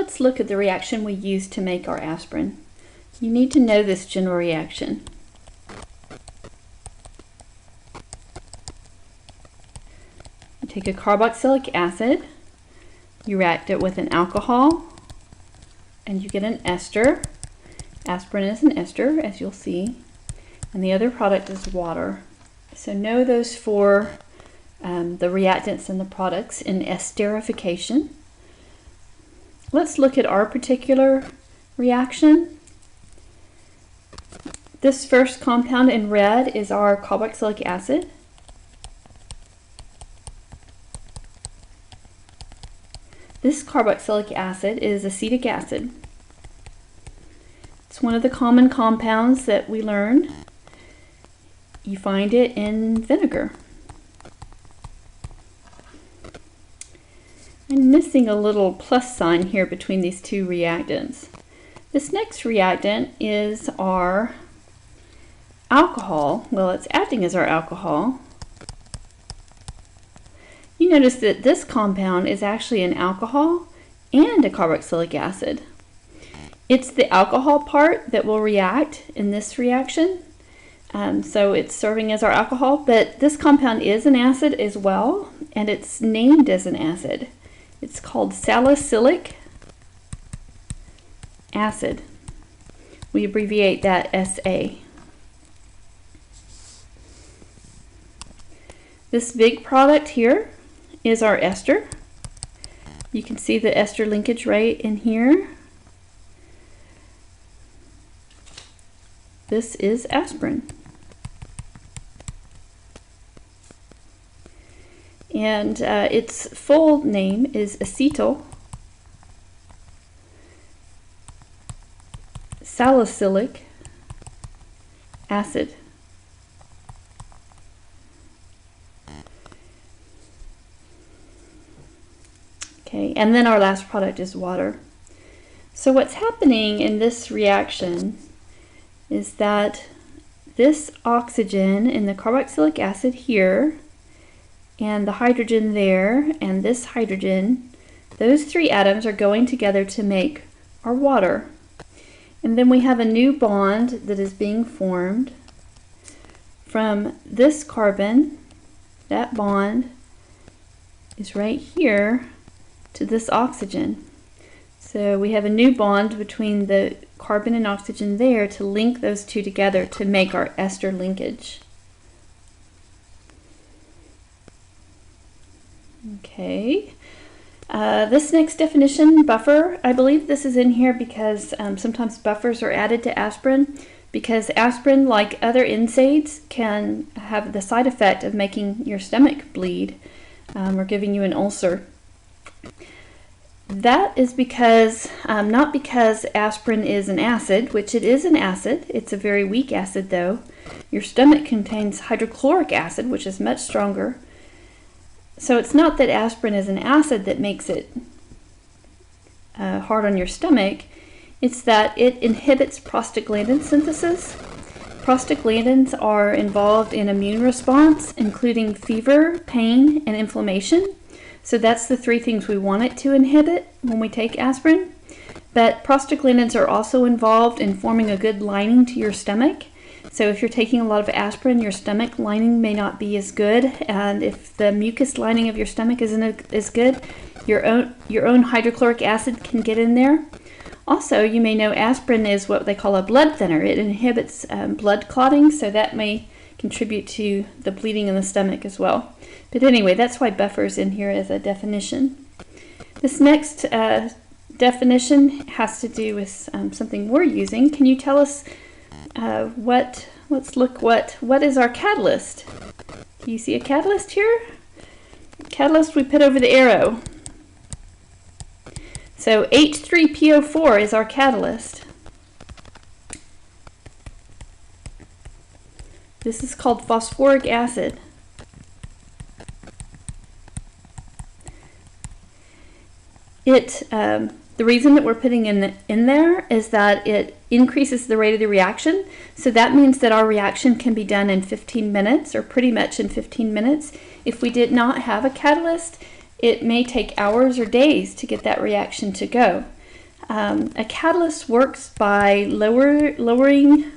let's look at the reaction we use to make our aspirin. You need to know this general reaction. You take a carboxylic acid, you react it with an alcohol, and you get an ester. Aspirin is an ester, as you'll see, and the other product is water. So know those four, the reactants and the products in esterification. Let's look at our particular reaction. This first compound in red is our carboxylic acid. This carboxylic acid is acetic acid. It's one of the common compounds that we learned. You find it in vinegar. I'm missing a little plus sign here between these two reactants. This next reactant is our alcohol. Well, it's acting as our alcohol. You notice that this compound is actually an alcohol and a carboxylic acid. It's the alcohol part that will react in this reaction. So it's serving as our alcohol, but this compound is an acid as well, and it's named as an acid. It's called salicylic acid. We abbreviate that SA. This big product here is our ester. You can see the ester linkage right in here. This is aspirin. And its full name is acetyl salicylic acid. Okay, and then our last product is water. So what's happening in this reaction is that this oxygen in the carboxylic acid here, and the hydrogen there, and this hydrogen, those three atoms are going together to make our water. And then we have a new bond that is being formed from this carbon. That bond is right here to this oxygen. So we have a new bond between the carbon and oxygen there to link those two together to make our ester linkage. Okay, this next definition, buffer, I believe this is in here because sometimes buffers are added to aspirin, because aspirin, like other NSAIDs, can have the side effect of making your stomach bleed or giving you an ulcer. That is because, not because aspirin is an acid, which it is an acid. It's a very weak acid though. Your stomach contains hydrochloric acid, which is much stronger. So it's not that aspirin is an acid that makes it hard on your stomach. It's that it inhibits prostaglandin synthesis. Prostaglandins are involved in immune response, including fever, pain, and inflammation. So that's the three things we want it to inhibit when we take aspirin. But prostaglandins are also involved in forming a good lining to your stomach. So if you're taking a lot of aspirin, your stomach lining may not be as good, and if the mucus lining of your stomach isn't as good, your own hydrochloric acid can get in there. Also, you may know aspirin is what they call a blood thinner. It inhibits blood clotting, so that may contribute to the bleeding in the stomach as well. But anyway, that's why buffer's in here as a definition. This next definition has to do with something we're using. Can you tell us what is our catalyst? Do you see a catalyst here? Catalyst we put over the arrow. So H3PO4 is our catalyst. This is called phosphoric acid. The reason that we're putting in there is that it increases the rate of the reaction. So that means that our reaction can be done in 15 minutes, or pretty much in 15 minutes. If we did not have a catalyst, it may take hours or days to get that reaction to go. A catalyst works by lowering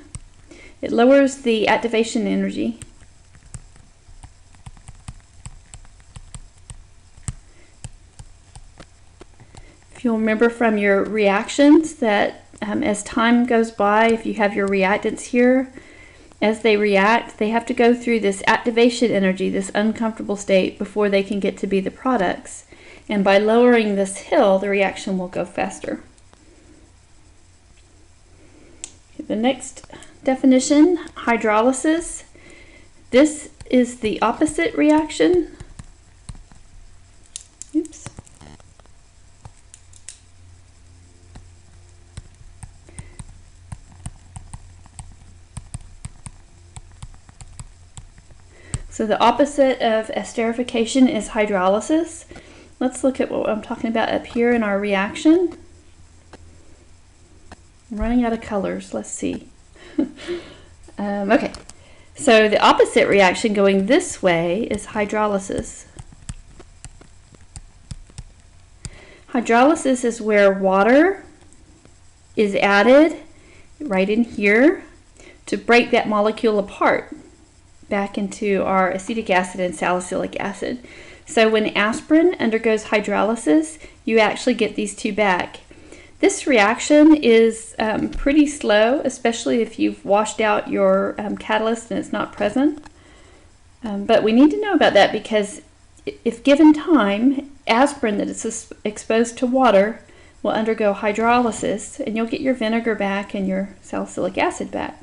the activation energy. If you'll remember from your reactions that as time goes by, if you have your reactants here, as they react, they have to go through this activation energy, this uncomfortable state, before they can get to be the products. And by lowering this hill, the reaction will go faster. The next definition, hydrolysis. This is the opposite reaction. Oops. So the opposite of esterification is hydrolysis. Let's look at what I'm talking about up here in our reaction. I'm running out of colors. Let's see. Okay, so the opposite reaction going this way is hydrolysis. Hydrolysis is where water is added right in here to break that molecule apart back into our acetic acid and salicylic acid. So when aspirin undergoes hydrolysis, you actually get these two back. This reaction is pretty slow, especially if you've washed out your catalyst and it's not present. But we need to know about that because if given time, aspirin that is exposed to water will undergo hydrolysis and you'll get your vinegar back and your salicylic acid back.